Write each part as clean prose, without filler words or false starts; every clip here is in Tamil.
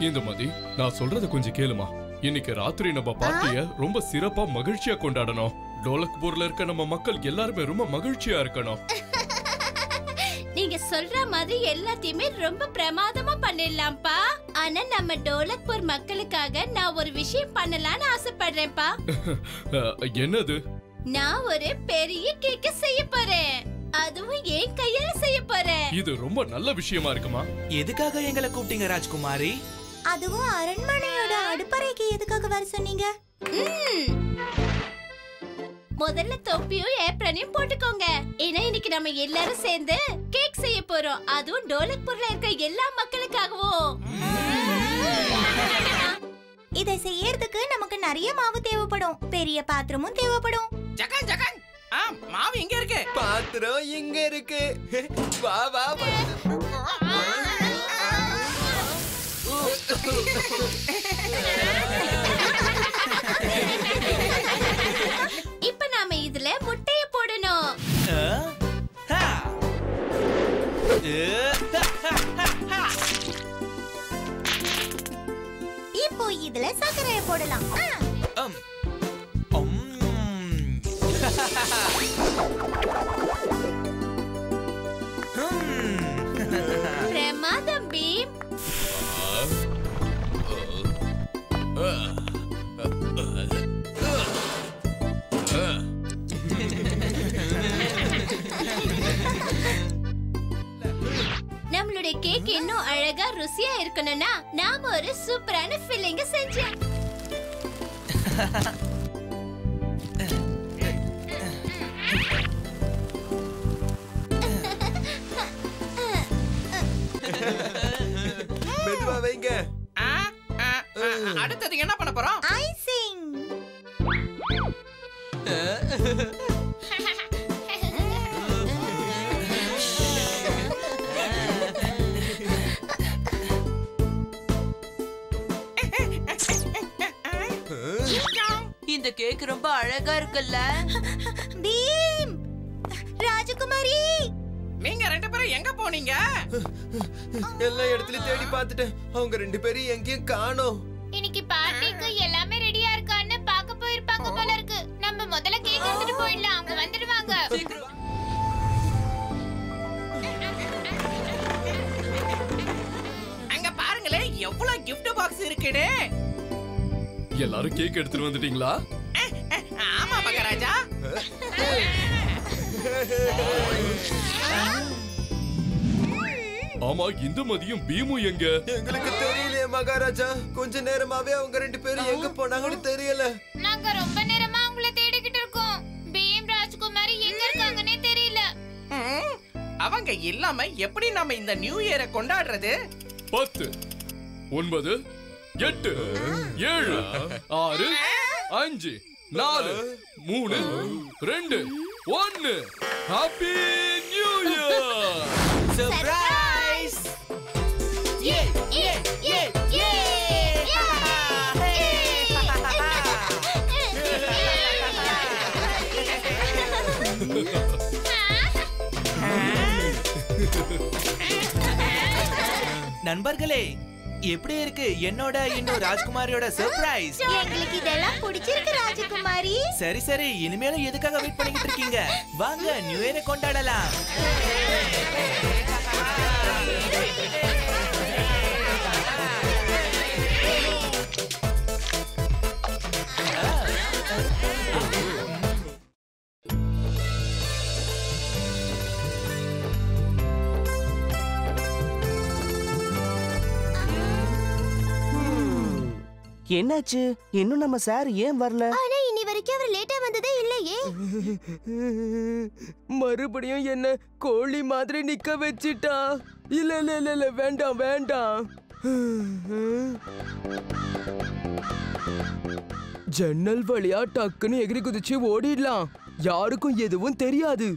இந்துமதி, நான் சொல்றத கொஞ்சம் கேளுமா. இன்னைக்கு ராத்திரி நம்ம பார்ட்டிய ரொம்ப சிறப்பா மகிழ்ச்சியா கொண்டாடணும். டோலக்பூர்ல இருக்க நம்ம மக்கள் எல்லாருமே ரொம்ப மகிழ்ச்சியா இருக்கணும். நீங்க சொல்ற மாதிரி எல்லாத்தையுமே ரொம்ப பிரமாதமா பண்ணிடலாம்ப்பா. ஆனா நம்ம டோலக்பூர் மக்களுக்காக நான் ஒரு விஷயம் பண்ணலாம்னு ஆசைப்படுறேன்ப்பா. என்னது? நான் ஒரு பெரிய கேக்க செய்ய போறேன். அதுவும் என் கையால செய்ய போறேன். இது ரொம்ப நல்ல விஷயமா இருக்குமா? எதுக்காக எங்களை கூப்பிட்டீங்க ராஜ்குமாரி? அதுவும் அரண்மனையோட அடுப்பறைக்கு எதுக்காக வர சொன்னீங்க? முதல்ல தொப்பியும் ஏப்ரனையும் போட்டுக்கோங்க. ஏன்னா இன்னைக்கு நம்ம எல்லாரும் சேர்ந்து கேக் செய்ய போறோம். அதுவும் டோலக்பூர்ல இருக்க எல்லா மக்களுக்காகவும். இதை செய்யறதுக்கு நமக்கு நிறைய மாவு தேவைப்படும். பெரிய பாத்திரமும் தேவைப்படும். ஜகன் ஜகன், மாவு எங்க இருக்கு? பாத்திரம் எங்க இருக்கு? வா வா வா. இப்ப நாம இதுல முட்டைய போடணும். இப்போ இதுல சர்க்கரையை போடலாம். பிரமாதம் பீம். நம்மளுடைய கேக் இன்னும் அழகா ருசியா இருக்கணும்னா நாம ஒரு சூப்பரான ஃபில்லிங் செஞ்சோம். மெதுவா வைங்க. அடுத்தது என்ன பண்ண போறோம்? ஐசிங். இந்த கேக் ரொம்ப அழகா இருக்குல்ல? பீம், ராஜகுமாரி, நீங்க ரெண்டு பேரும் எங்க போனீங்க? எல்லா இடத்துலயும் தேடி பார்த்துட்டேன். அவங்க ரெண்டு பேரும் எங்கேயும் காணோம். இன்னைக்கு பார்ட்டிக்கு எல்லாமே ரெடியா இருக்கான்னு பார்க்க போயிருப்பாங்க போல இருக்கு. நம்ம முதல்ல கேக் எடுத்துட்டு போயிடலாம். அவங்க வந்துடுவாங்க. அங்க பாருங்களே, எவ்வளவு கிஃப்ட் பாக்ஸ் இருக்குன்னு. எல்லாரும் கேக் எடுத்துட்டு வந்துட்டீங்களா? ஆமா மகாராஜா. ஆமா, இந்துமதியும் பீமும் எங்க? எங்களுக்கு தெரியலையே மகாராஜா. கொஞ்ச நேரமாவே அவங்க ரெண்டு பேரும் எங்க போனாங்கன்னு தெரியல. நாங்க ரொம்ப நேரமா அவங்கள தேடிக்கிட்டு இருக்கோம். பீம், ராஜ்குமாரி எங்க இருக்காங்கன்னே தெரியல. அவங்க இல்லாம எப்படி நாம இந்த நியூ இயரை கொண்டாடுறது? 10, 9, 8, 7, 6, 5, 4, 3, 2, 1. Happy new year! சர்ப்ரைஸ்! ஏ ஏ ஏ ஏ நண்பர்களே, எப்படி இருக்கு என்னோட இன்னும் ராஜ்குமாரியோட சர்ப்ரைஸ்? எங்களுக்கு இதெல்லாம் பிடிச்சிருக்கு ராஜகுமாரி. சரி சரி, இனிமேலும் எதுக்காக வெயிட் பண்ணிட்டு இருக்கீங்க? வாங்க நியூ இயரை கொண்டாடலாம். என்னாச்சு? இன்னும் நம்ம சார் ஏன் வரல? ஆனா இனி வரைக்கும் அவர் லேட்டா வந்ததே இல்லையே. மறுபடியும் என்ன கோழி மாதிரி நிக்க வச்சிட்டா. இல்ல இல்ல இல்ல இல்ல, வேண்டாம் வேண்டாம். ஜன்னல் வழியா டக்குன்னு எகிரி குதிச்சு ஓடிடலாம். யாருக்கும் எதுவும் தெரியாது.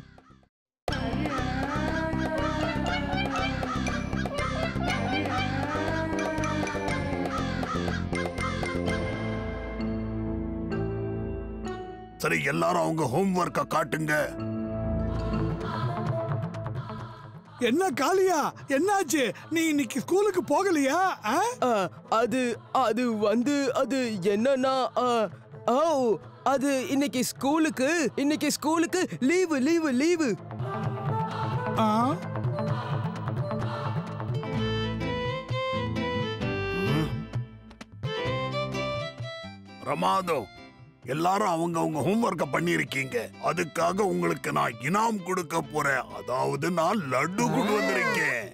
சரி, எல்லாரும் அவங்க ஹோம்வொர்க்க காட்டுங்க. என்ன காளியா, என்னாச்சு? நீ இன்னைக்கு ஸ்கூலுக்கு போகலையா? அது அது வந்து அது என்னன்னா அது இன்னைக்கு ஸ்கூலுக்கு லீவு. பிரமாதம். எல்லாரும் அவங்க ஹோம்வொர்க்க பண்ணிருக்கீங்க. அதுக்காக உங்களுக்கு நான் இனாம் கொடுக்க போறேன். அதாவது நான் லட்டு கொண்டு வந்திருக்கேன்.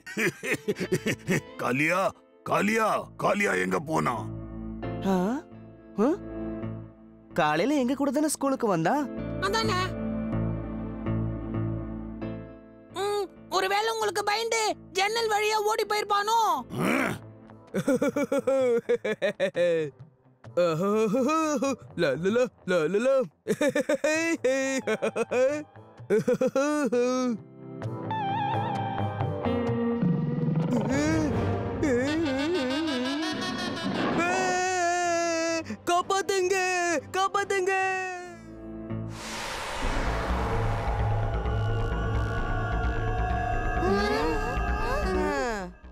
காளியா எங்க போனா? காலையில எங்க கூட தானே ஸ்கூலுக்கு வந்தா? அதானே. ஒருவேளை உங்களுக்கு பயந்து ஜன்னல் வழியா ஓடி போயிருப்பானோ? காப்பாத்துங்க.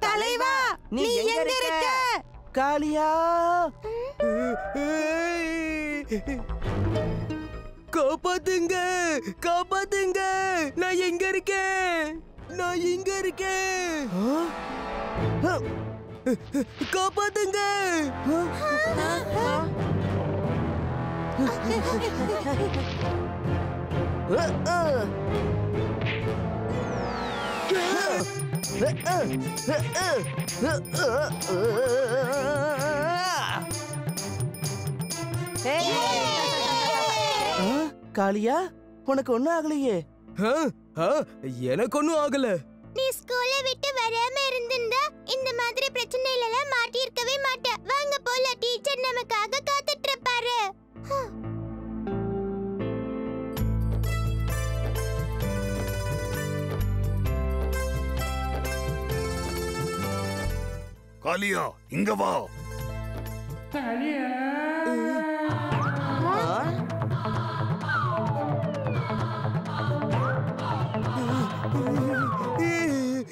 தலைவா, நீ எங்க இருக்க? காளியா, காப்பாத்துங்க. நான் எங்க இருக்கேன்? காப்பாத்துங்க. காளியா, உனக்கு ஒண்ணும் ஆகலையே? எனக்கு ஒண்ணும் ஆகல. நீ ஸ்கூல்ல விட்டு வராம இருந்திருந்தா இந்த மாதிரி பிரச்சனையில எல்லாம் மாட்டி இருக்கவே மாட்ட. வாங்க போல, டீச்சர் நமக்காக காத்துட்டு இருப்பாரு. காளியா, இங்க வா.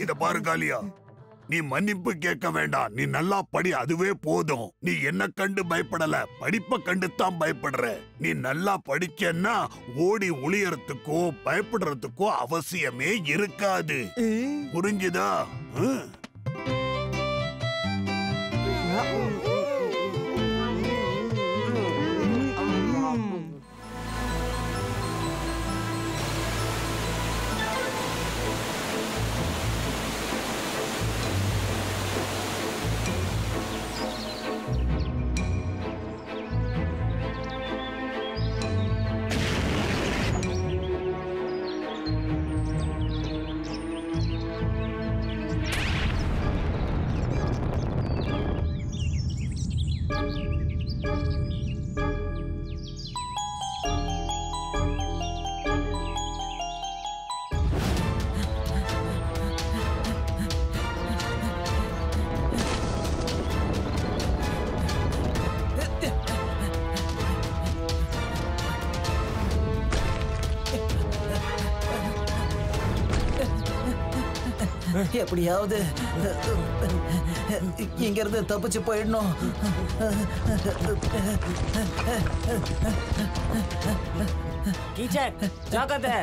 இத பாரு காளியா, நீ மன்னிப்பு கேட்க வேண்டாம். நீ நல்லா படி, அதுவே போதும். நீ என்ன கண்டு பயப்படல, படிப்பை கண்டு தான் பயப்படுற. நீ நல்லா படிச்சேன்னா ஓடி ஒளியறதுக்கோ பயப்படுறதுக்கோ அவசியமே இருக்காது. புரிஞ்சுதா? எப்படியாவது இங்க இருந்து தப்பிச்சு போயிடணும். டீச்சர், ஜாக்கிரதை.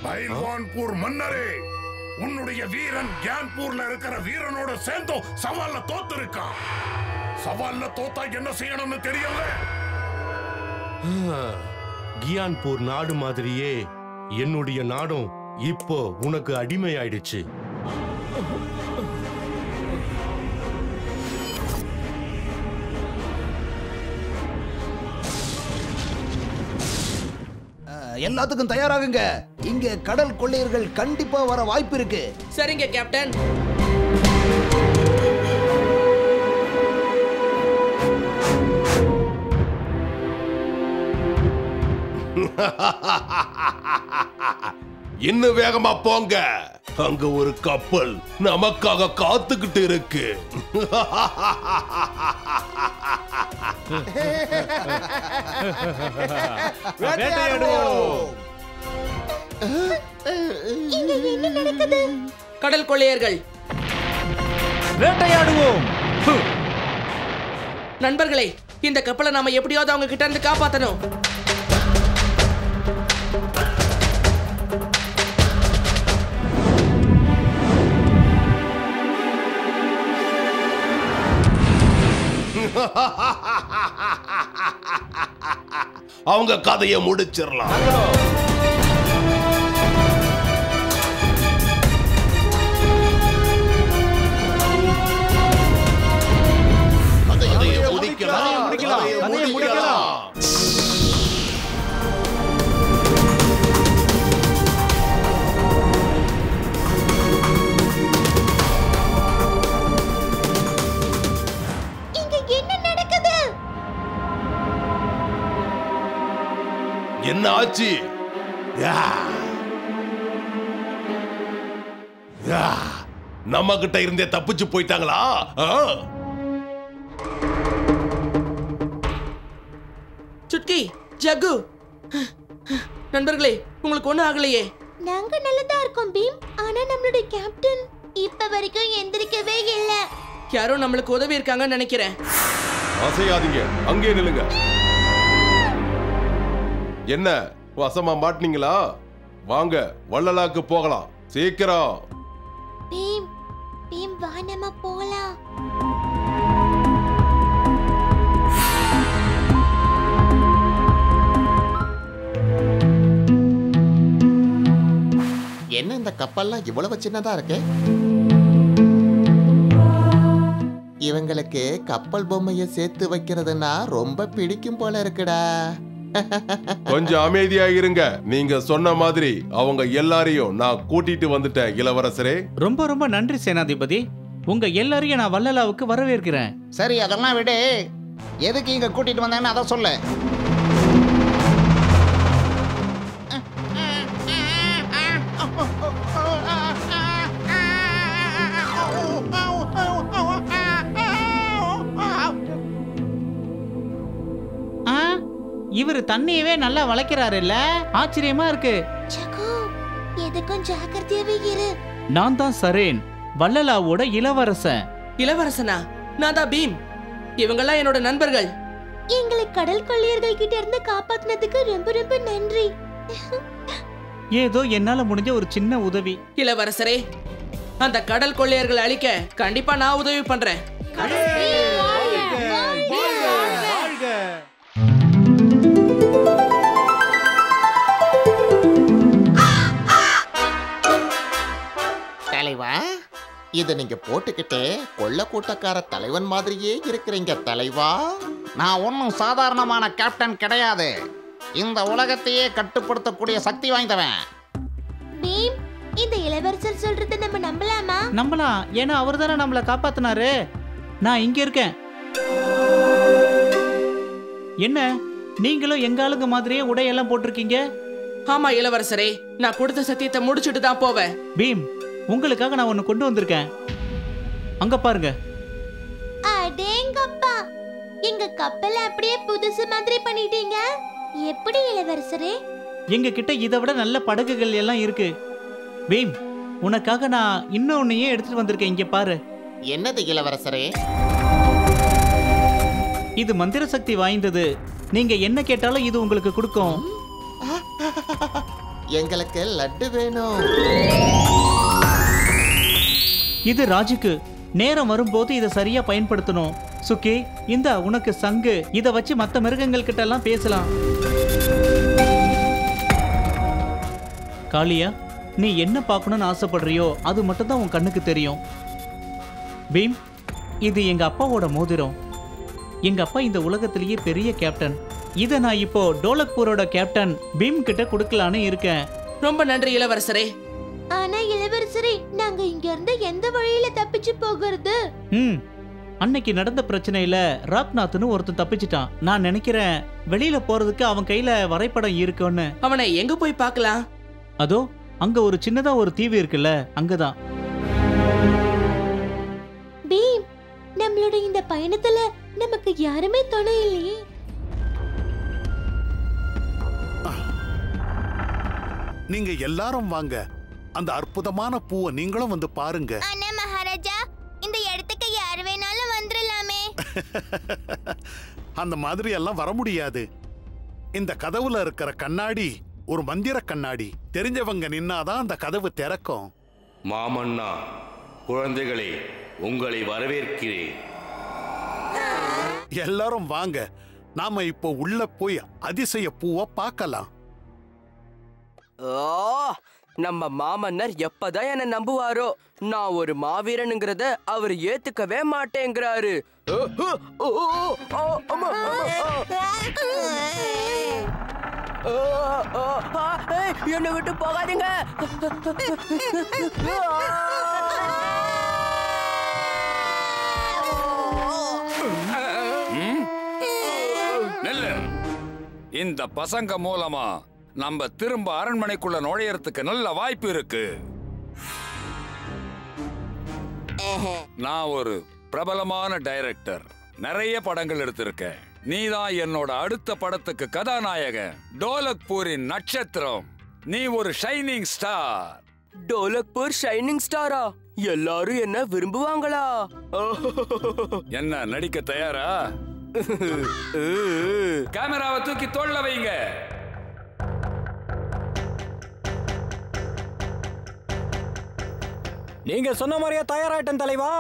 பைல்வான்பூர் மன்னரே, உன்னுடைய வீரன் கியான்பூர்ல இருக்கிற வீரனோட சேர்ந்து சவால்ல தோத்து இருக்கான். சவால்ல தோத்தா என்ன செய்யணும்னு தெரியல. கியான்பூர் நாடு மாதிரியே என்னுடைய நாடும் இப்போ உனக்கு அடிமை ஆயிடுச்சு. எல்லாத்துக்கும் தயாராகுங்க. இங்க கடல் கொள்ளையர்கள் கண்டிப்பா வர வாய்ப்பு இருக்கு. சரிங்க கேப்டன். இன்னும் வேகமா போங்க. அங்க ஒரு கப்பல் நமக்காக காத்துக்கிட்டு இருக்கு. கடல் கொள்ளையர்கள் வேட்டையாடுவோம். நண்பர்களே, இந்த கப்பலை நாம எப்படியாவது அவங்க கிட்ட இருந்து காப்பாத்தணும். அவங்க கதையை முடிச்சிடலாம். கதையை முடிக்கலாம். என்ன ஆச்சு? நம்ம கிட்ட இருந்தே தப்பிச்சு போயிட்டாங்களா? சுட்கி, ஜக்கு, நண்பர்களே, உங்களுக்கு ஒண்ணும் ஆகலையே? நாங்க நல்லதா இருக்கோம் பீம். ஆனா நம்மளுடைய கேப்டன் இப்ப வரைக்கும் எந்திரிக்கவே இல்ல. யாரோ நம்மளுக்கு உதவி இருக்காங்கன்னு நினைக்கிறேன். அசையாதீங்க, அங்கே நில்லுங்க. என்ன வசமா மாட்டீங்களா? வாங்க, வள்ளலாக்கு போகலாம். சீக்கிரம் பீம், பீம் வா நம்ம போலாம். என்ன இந்த கப்பல்லாம் இவ்வளவு சின்னதா இருக்கு? இவங்களுக்கு கப்பல் பொம்மையை சேர்த்து வைக்கிறதுனா ரொம்ப பிடிக்கும் போல இருக்குடா. கொஞ்சம் அமைதியா இருங்க. நீங்க சொன்ன மாதிரி அவங்க எல்லாரையும் நான் கூட்டிட்டு வந்துட்டேன் இளவரசரே. ரொம்ப ரொம்ப நன்றி சேனாதிபதி. உங்க எல்லாரையும் நான் வள்ளலாவுக்கு வரவேற்கிறேன். சரி, அதெல்லாம் விடு. எதுக்கு இங்க கூட்டிட்டு வந்தாங்கன்னு அதை சொல்லு. இவர் தண்ணியவே நல்லா வளைக்கிறாரு இல்ல? ஆச்சரியமா இருக்கு. ஜக்கு, எதுக்கும் ஜாக்கிரதையாவே இரு. நான் தான் சரேன், வள்ளலாவோட இளவரசன். இளவரசனா? நான் தான் பீம். இவங்கெல்லாம் என்னோட நண்பர்கள். எங்களை கடல் கொள்ளையர்கள் கிட்ட இருந்து காப்பாத்தினதுக்கு ரொம்ப ரொம்ப நன்றி. ஏதோ என்னால முடிஞ்ச ஒரு சின்ன உதவி. இளவரசரே, அந்த கடல் கொள்ளையர்களை அழிக்க கண்டிப்பா நான் உதவி பண்றேன். தலைவா, இத நீங்க போட்டுக்கிட்டே கொள்ள கூட்டக்கார தலைவன் மாதிரியே இருக்கிறீங்க தலைவா. நான் ஒன்னும் சாதாரணமான கேப்டன் கிடையாது. இந்த உலகத்தையே கட்டுப்படுத்தக்கூடிய சக்தி வாய்ந்தவன். பீம், இந்த இளவரசர் சொல்றதை நம்ம நம்பலாமா? நம்பலாம், ஏன்னா அவர் தானே நம்மளை காப்பாத்தினாரு. நான் இங்க இருக்கேன். என்ன, நீங்களும் எங்க ஆளுங்க மாதிரியே உடையெல்லாம் போட்டிருக்கீங்க? ஆமா இளவரசரே, நான் கொடுத்த சத்தியத்தை முடிச்சுட்டு தான் போவேன். பீம், உங்களுக்காக நான் ஒன்னு கொண்டு வந்திருக்கேன். அங்க பாருங்க. அடேங்கப்பா, எங்க கப்பலை அப்படியே புதுசு மாதிரி பண்ணிட்டீங்க. எப்படி இளவரசரே? எங்க கிட்ட இதை விட நல்ல படகுகள் எல்லாம் இருக்கு. பீம், உனக்காக நான் இன்னொன்னையே எடுத்துட்டு வந்திருக்கேன். இங்க பாரு. என்னது இளவரசரே? இது மந்திர சக்தி வாய்ந்தது. நீங்க என்ன கேட்டாலும் இது உங்களுக்கு கொடுக்கும். எங்களுக்கு லட்டு வேணும். இது ராஜுக்கு. நேரம் வரும்போது இதை சரியா பயன்படுத்தணும். சுக்கி, இந்த உனக்கு சங்கு. இதை வச்சு மற்ற மிருகங்கள் கிட்ட எல்லாம் பேசலாம். காளியா, நீ என்ன பார்க்கணும்னு ஆசைப்படுறியோ அது மட்டும் தான் உன் கண்ணுக்கு தெரியும். பீம், இது எங்க அப்பாவோட மோதிரம். எங்க அப்பா இந்த உலகத்திலேயே பெரிய கேப்டன். இதை நான் இப்போ டோலக்பூரோட கேப்டன் பீம் கிட்ட கொடுக்கலான்னு இருக்கேன். ரொம்ப நன்றி இளவரசரே. ஆனா இளவரசரே, நாங்க இங்க இருந்து எந்த வழியில தப்பிச்சு போகிறது? அன்னைக்கு நடந்த பிரச்சனையில ராக்நாத்னு ஒருத்தன் தப்பிச்சிட்டான். நான் நினைக்கிறேன் வெளியில போறதுக்கு அவன் கையில வரைபடம் இருக்குன்னு. அவனை எங்க போய் பார்க்கலாம்? அதோ அங்க ஒரு சின்னதா ஒரு தீவு இருக்குல்ல, அங்கதான். பீம், நம்மளோட இந்த பயணத்துல நமக்கு யாருமே துணை இல்லையே. நீங்க எல்லாரும் வாங்க, அந்த அற்புதமான பூவை நீங்களும் வந்து பாருங்க. ஆனா மகாராஜா, இந்த இடத்துக்கு யார் வேணாலும் வந்துடலாமே. அந்த மாதிரி எல்லாம் வர முடியாது. இந்த கதவுல இருக்கிற கண்ணாடி ஒரு மந்திர கண்ணாடி. தெரிஞ்சவங்க நின்னாதான் அந்த கதவு திறக்கும். மாமன்னா, குழந்தைகளே, உங்களை வரவேற்கிறேன். எல்லாரும் வாங்க, நாம இப்போ உள்ள போய் அதிசய பூவை பார்க்கலாம். நம்ம மாமன்னர் எப்பதான் என்ன நம்புவாரோ? நான் ஒரு மாவீரனுங்கிறத அவர் ஏத்துக்கவே மாட்டேங்கிறாரு. என்னை விட்டு போகாதீங்க. இந்த பசங்க மூலமா நம்ம திரும்ப அரண்மனைக்குள்ள நுழையறதுக்கு நல்ல வாய்ப்பு இருக்கு. நான் ஒரு பிரபலமான டைரக்டர், நிறைய படங்கள் எடுத்திருக்கேன். நீதான் என்னோட அடுத்த படத்துக்கு கதாநாயகன், டோலக்பூரின் நட்சத்திரம். நீ ஒரு ஷைனிங் ஸ்டார். டோலக்பூர் ஷைனிங் ஸ்டாரா? எல்லாரும் என்ன விரும்புவாங்களா? என்ன நடிக்க தயாரா? கேமராவை தூக்கி தோள்ல வைங்க. நீங்க சொன்ன மாதிரியே தயாராயிட்டன் தலைவா.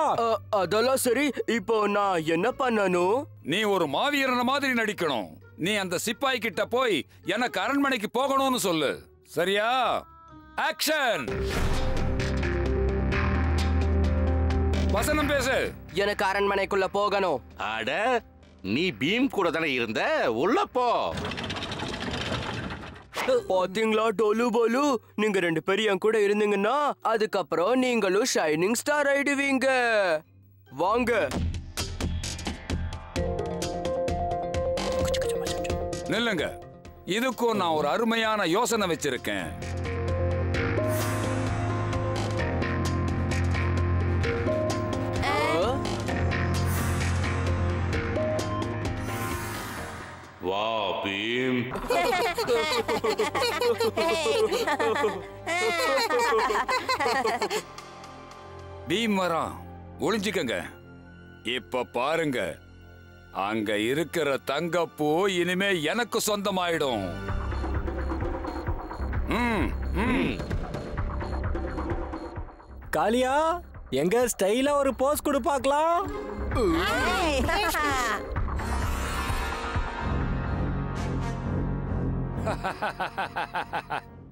அதெல்லாம் சரி, இப்போ நான் என்ன பண்ணணும்? நீ ஒரு மாவீரன மாதிரி நடிக்கணும். நீ அந்த சிப்பாய் கிட்ட போய் எனக்கு அரண்மனைக்கு போகணும்னு சொல்லு, சரியா? ஆக்ஷன்! வசனம் பேசு. எனக்கு அரண்மனைக்குள்ள போகணும். அட, நீ பீம் கூட தானே இருந்த, உள்ள போ. பாத்தீங்களா டோலு போலு, நீங்க ரெண்டு பேரும் என் கூட இருந்தீங்கன்னா அதுக்கப்புறம் நீங்களும் ஷைனிங் ஸ்டார் ஆயிடுவீங்க. வாங்க. நில்லுங்க, இதுக்கும் நான் ஒரு அருமையான யோசனை வச்சிருக்கேன். வா பீம். பீம் வரான், ஒளிஞ்சுக்கங்க. இப்ப பாருங்க, அங்க இருக்கிற தங்கப்பூ இனிமே எனக்கு சொந்தமாயிடும். காளியா, எங்க ஸ்டைலா ஒரு போஸ் கொடு பார்க்கலாம்.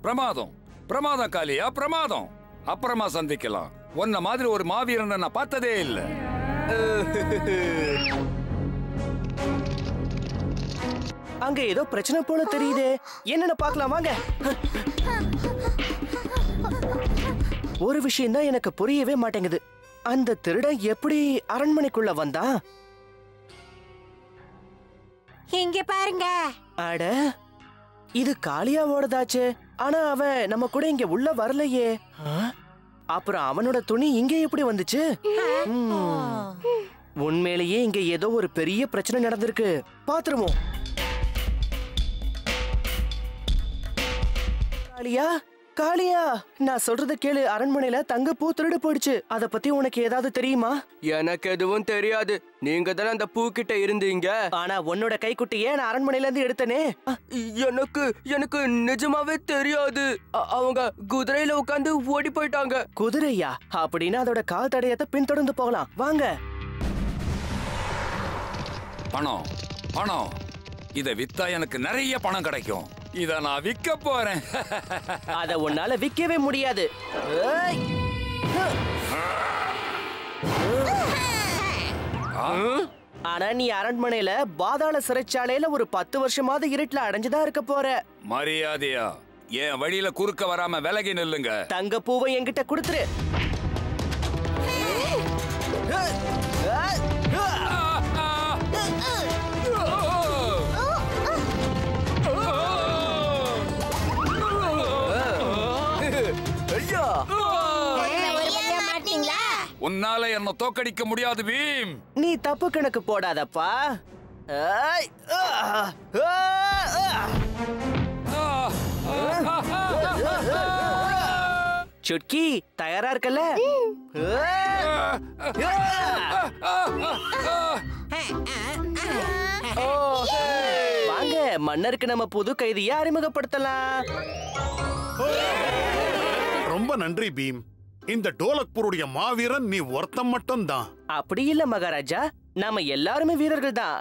பிரமாதம், பிரமாதம் காளியா, பிரமாதம். அப்புறமா சந்திக்கலாம். உன்ன மாதிரி ஒரு மாவீரனை நான் பார்த்ததே இல்லை. அங்க ஏதோ பிரச்சனை போல தெரியுதே, என்னன்னு பார்க்கலாம் வாங்க. ஒரு விஷயம் தான் எனக்கு புரியவே மாட்டேங்குது. அந்த திருடன் எப்படி அரண்மனைக்குள்ள வந்தா? இங்க பாருங்க. அட, இது காளியாவோடதாச்சு. ஆனா அவன் நம்ம கூட இங்க உள்ள வரலையே. அப்புறம் அவனோட துணி இங்க எப்படி வந்துச்சு? உண்மையிலேயே இங்க ஏதோ ஒரு பெரிய பிரச்சனை நடந்திருக்கு. பாத்துருவோம். காளியா, காளியா, நான் சொல்றத கேளு. அரண்மனையில தங்கப்பூ திருடு போயிடுச்சு. அத பத்தி உனக்கு ஏதாவது தெரியுமா? எனக்கு எதுவும் தெரியாது. நீங்க தானே அந்த பூ கிட்ட இருந்தீங்க. ஆனா உன்னோட கைக்குட்டியே நான் அரண்மனையில இருந்து எடுத்தனே. எனக்கு நிஜமாவே தெரியாது. அவங்க குதிரையில உட்கார்ந்து ஓடி போயிட்டாங்க. குதிரையா? அப்படின்னா அதோட கால் தடயத்தை பின்தொடர்ந்து போகலாம். வாங்க. பணம், பணம். இத வித்தா எனக்கு நிறைய பணம் கிடைக்கும். இத நான் விற்க போறேன். அத உன்னால விற்கவே முடியாது. ஆனா நீ அரண்மனையில பாதாள சிறைச்சாலையில ஒரு 10 வருஷமாவது இருட்டுல அடைஞ்சுதான் இருக்க போற. மரியாதையா என் வழியில குறுக்க வராம விலகி நில்லுங்க. தங்க பூவை என்கிட்ட கொடுத்துரு. உன்னால என்ன தோக்கடிக்க முடியாது பீம். நீ தப்பு கணக்கு போடாதப்பா. சுட்கி தயாரா இருக்கல? வாங்க, மன்னருக்கு நம்ம புது கைதியை அறிமுகப்படுத்தலாம். ரொம்ப நன்றி பீம். இந்த டோலக்பூருடைய மாவீரன் நீ ஒருத்தம் மட்டும் தான். அப்படி இல்ல மகாராஜா, நாம எல்லாருமே வீரர்கள் தான்.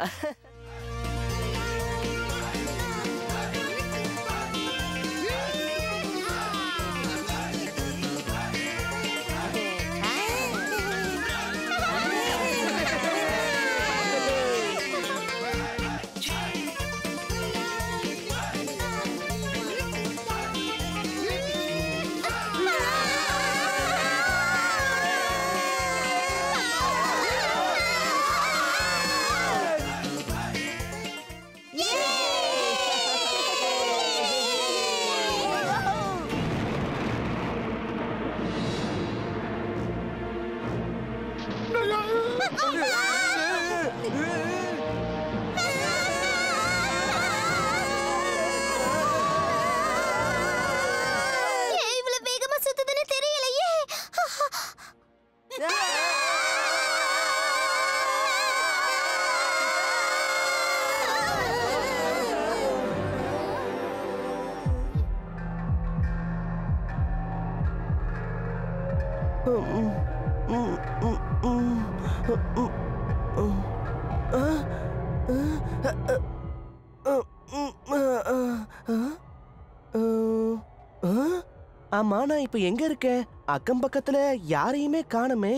ஆமா, நான் இப்ப எங்க இருக்கேன்? அக்கம் பக்கத்துல யாரையுமே காணுமே.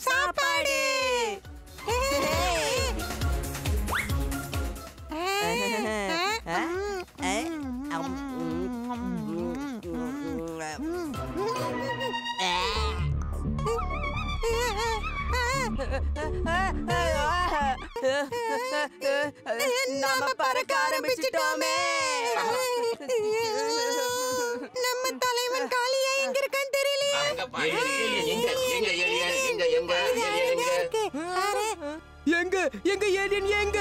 சாப்பாடு. நாம பறக்க ஆரம்பிச்சிட்டோமே. நம்ம தலைவன் காளியா எங்க இருக்கான்னு தெரியலையே. எங்க எங்க ஏலியன் எங்க?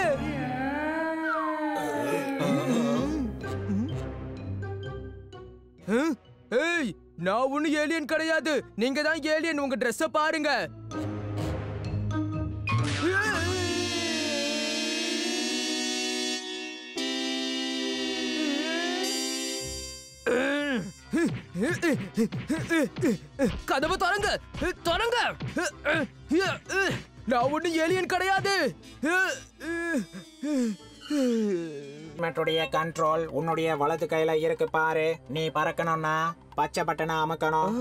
ஏய், நான் ஒண்ணு ஏலியன் கிடையாது. நீங்க தான் ஏலியன். உங்க ட்ரெஸ்ஸ பாருங்க. கதவை திறங்க, திறங்க. நான் ஒண்ணு ஏலியன் கிடையாது. மேட்டுடைய கண்ட்ரோல் உன்னுடைய வலது கையில இருக்கு பாரு. நீ பறக்கணும்னா பச்சை பட்டனை அமுக்கணும்.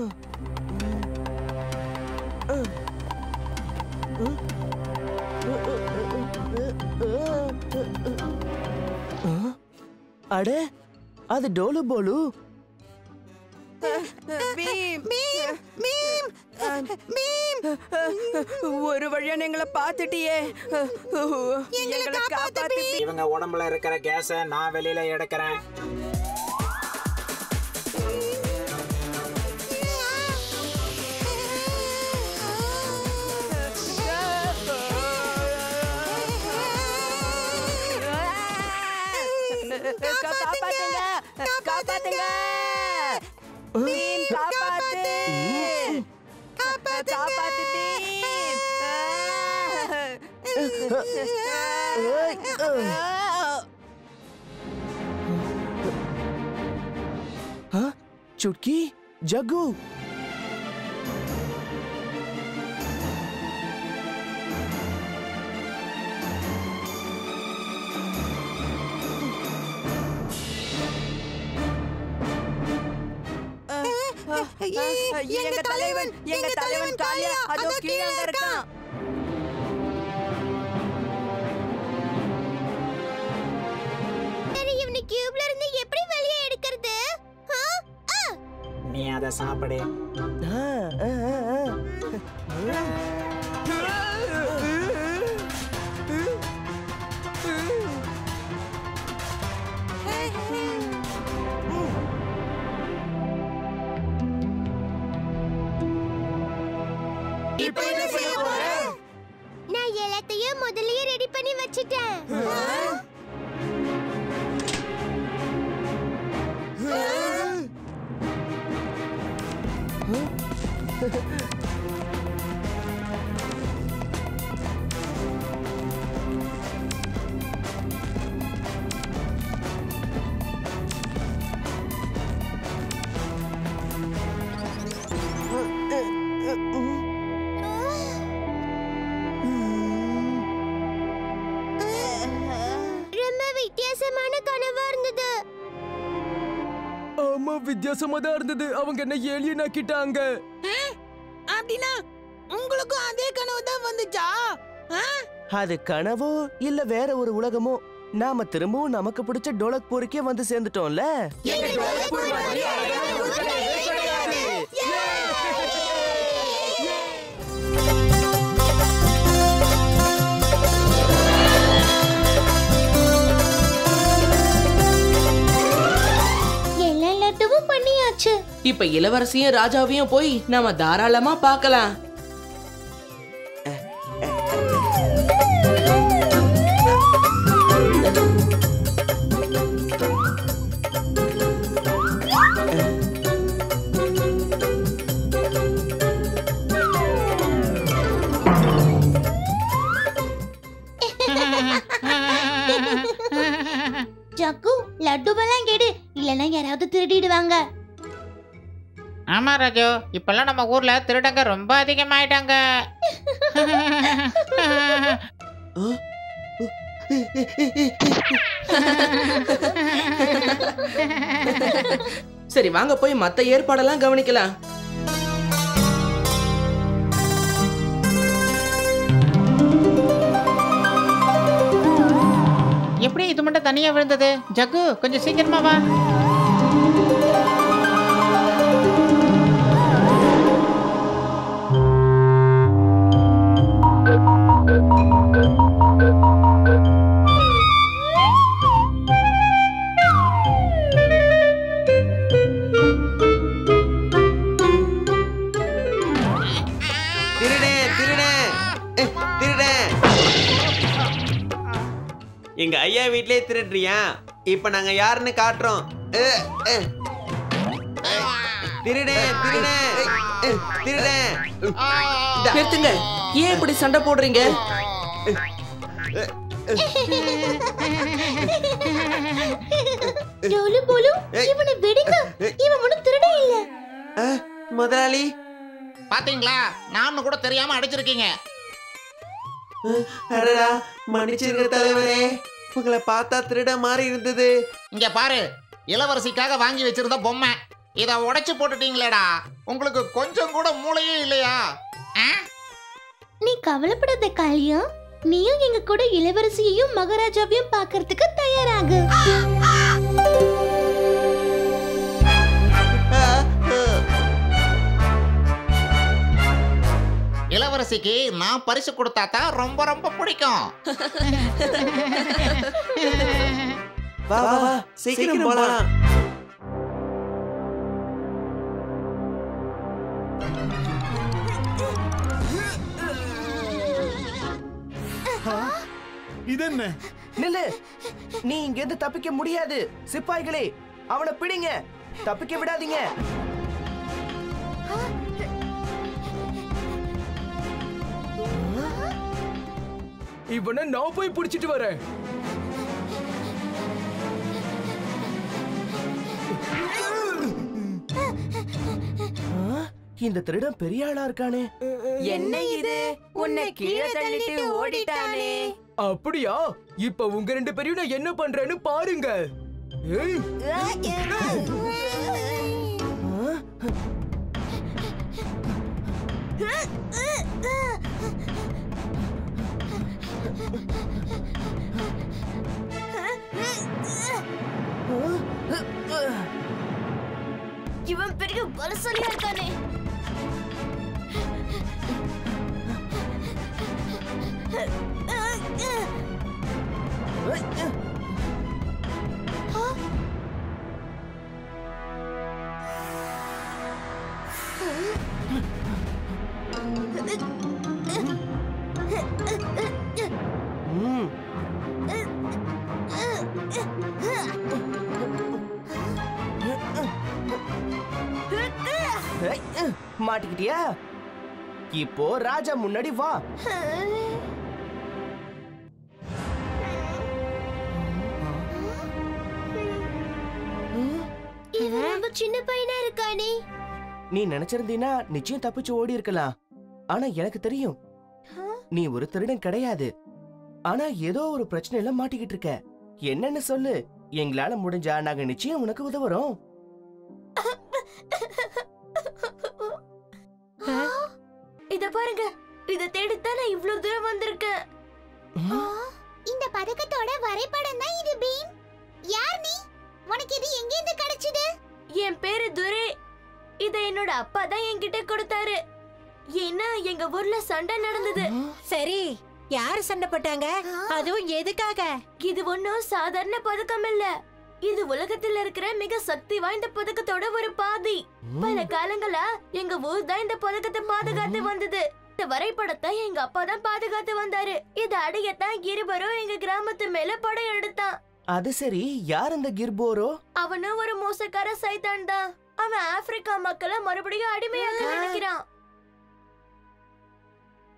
அட, அது டோலு போலு. ஒரு வழியா எங்களை பாத்துட்டியே. எங்களை காப்பாத்து. இவங்க உடம்புல இருக்கிற கேஸ நான் வெளியில எடுக்கிறேன். காப்பாத்துங்க, காப்பாத்துங்க. பீம், காப்பாத்து. காப்பாத்து பீம். சுட்கி, ஜகு. எங்க தலைவன் காளியா அதோ கீழே இருக்கான். இவனை கியூப்ல இருந்து எப்படி வெளியே எடுக்கிறது? நீ அதை சாப்பிடு. நான் எல்லாத்தையும் முதல்லயே ரெடி பண்ணி வச்சிட்டேன். வித்தியாசமான கனவா இருந்தது. ஆமா, வித்தியாசமா தான் இருந்தது. அவங்க என்ன ஏலியன் ஆக்கிட்டாங்க. அப்படினா உங்களுக்கும் அதே கனவு தான் வந்துச்சா? அது கனவோ இல்ல வேற ஒரு உலகமோ? நாம திரும்பவும் நமக்கு பிடிச்ச டோலக்பூருக்கே வந்து சேர்ந்துட்டோம்ல. பண்ணியாச்சு. இப்ப இளவரசியும் ராஜாவையும் போய் நாம தாராளமா பார்க்கலாம். ஜக்கு, லட்டுவெல்லாம் கேடு, இல்லைன்னா யாராவது திருடிடுவாங்க. ஆமா ராஜு, இப்பெல்லாம் நம்ம ஊர்ல திருடங்க ரொம்ப அதிகமாயிட்டாங்க. சரி, வாங்க போய் மத்த ஏற்பாடெல்லாம் கவனிக்கலாம். எப்படி இது மட்டும் தனியா விழுந்தது? ஜக்கு, கொஞ்சம் சீக்கிரமா வா. எங்க ஐயா வீட்லயே திருடுறியா? இப்ப நாங்க யாருன்னு காட்டுறோம். நிறுத்துங்க, ஏன் இப்படி சண்டை போடுறீங்க? இவனை விடுங்க, இவன் ஒண்ணும் திருட இல்ல. முதலாளி பாத்தீங்களா, நான் கூட தெரியாம அடிச்சிருக்கீங்க. மன்னிச்சிருங்க தலைவரே, உங்களை பார்த்தா திருட மாதிரி இருந்தது. இங்க பாரு, இளவரசிக்காக வாங்கி வச்சிருந்த பொம்மை, இத உடைச்சு போட்டுட்டீங்களேடா. உங்களுக்கு கொஞ்சம் கூட மூளையே இல்லையா? நீ கவலைப்படாத காளியா, நீயும் எங்க கூட இளவரசியையும் மகாராஜாவையும் பார்க்கிறதுக்கு தயாராகு. இளவரசிக்கு நான் பரிசு கொடுத்தா தான் ரொம்ப ரொம்ப பிடிக்கும். வா வா வா, சீக்கிரம் போலாம். இது என்ன? நில்லு, நீ இங்க இருந்து தப்பிக்க முடியாது. சிப்பாய்களே, அவனை பிடிங்க, தப்பிக்க விடாதீங்க. இவனை நான் போய் பிடிச்சிட்டு வரேன். இந்த திருடன் பெரிய ஆளா இருக்கானே. என்ன இது? உன்னை கீழே தள்ளிட்டு ஓடிட்டானே. அப்படியா? இப்ப உங்க ரெண்டு பேரையும் நான் என்ன பண்றேன்னு பாருங்க. இவன் பெரிய பலசாலியா இருக்கானே. மாட்டிக்கிட்டியா? இப்போ ராஜா முன்னாடி வா. இவன் ரொம்ப சின்ன பையனா இருக்கானே. நீ நினைச்சிருந்தீனா நிச்சயம் தப்பிச்சு ஓடி இருக்கலாம். ஆனா எனக்கு தெரியும் நீ ஒரு திருடன் கிடையாது. ஆனா ஏதோ ஒரு பிரச்சனையில மாட்டிக்கிட்டு இருக்க. என்னன்னு சொல்லு, எங்களால முடிஞ்சா நாங்க நிச்சயம் உனக்கு உதவுறோம். இத பாருங்க, இத தேடித்தான் நான் இவ்வளவு தூரம் வந்திருக்கேன். இந்த பதக்கத்தோட வரைபடம் தான் இது பீம். யார் நீ? உனக்கு இது எங்க இருந்து கிடைச்சது? என் பேரு துரை. இத என்னோட அப்பா தான் என்கிட்ட கொடுத்தாரு. ஏன்னா எங்க ஊர்ல சண்டை நடந்தது. சரி, யார் சண்டை போட்டாங்க? அதுவும் எதுக்காக? இது ஒன்னும் சாதாரண பதக்கம் இல்ல. இது உலகத்துல இருக்கிற மிக சக்தி வாய்ந்த பதக்கத்தோட ஒரு பாதி. பல காலங்களா எங்க ஊர் தான் இந்த பதக்கத்தை பாதுகாத்து வந்தது. இந்த வரைபடத்தை எங்க அப்பா தான் பாதுகாத்து வந்தாரு. இத அடையத்தான் கிரிபரோ எங்க கிராமத்து மேல படையெடுத்தான். அது சரி, யார் இந்த கிர்போரோ? அவனும் ஒரு மோசக்கார சைத்தான் தான். அவன் ஆப்பிரிக்கா மக்களை மறுபடியும் அடிமையாக்க நினைக்கிறான்.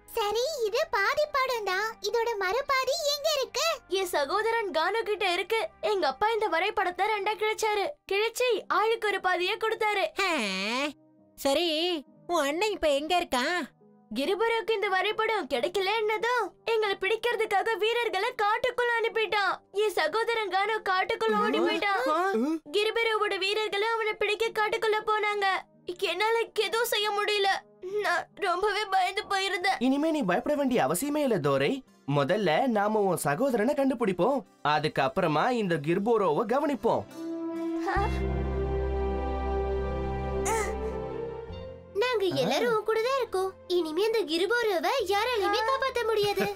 சரி, இது பாதி படம் தான். இதோட மறுபாதி எங்க இருக்கு? என் சகோதரன் கானோ கிட்ட இருக்கு. எங்க அப்பா இந்த வரைபடத்தை ரெண்டா கிழிச்சாரு. கிழிச்சி ஆளுக்கு ஒரு பாதியை கொடுத்தாரு. சரி, உன் அண்ணன் இப்ப எங்க இருக்கான்? கிரிபரோக்கு இந்த வரைபடம் கிடைக்கல என்னதும் எங்களை பிடிக்கிறதுக்காக வீரர்களை காட்டுக்குள்ள அனுப்பிட்டான். என் சகோதரன் கானோ காட்டுக்குள்ள ஓடி போயிட்டான். கிரிபரோவோட வீரர்களை அவனை பிடிக்க காட்டுக்குள்ள போனாங்க. என்னால எதுவும் செய்ய முடியல. நான் ரொம்பவே பயந்து போயிருந்தேன். இனிமே நீ பயப்பட வேண்டிய அவசியமே இல்ல தோரை. முதல்ல நாம உன் சகோதரனை கண்டுபிடிப்போம். அதுக்கப்புறமா இந்த கிர்போரோவை கவனிப்போம். நாங்க எல்லாரும் கூட தான் இருக்கோம். இனிமே இந்த கிரிபோரோவை யாராலையுமே காப்பாற்ற முடியாது.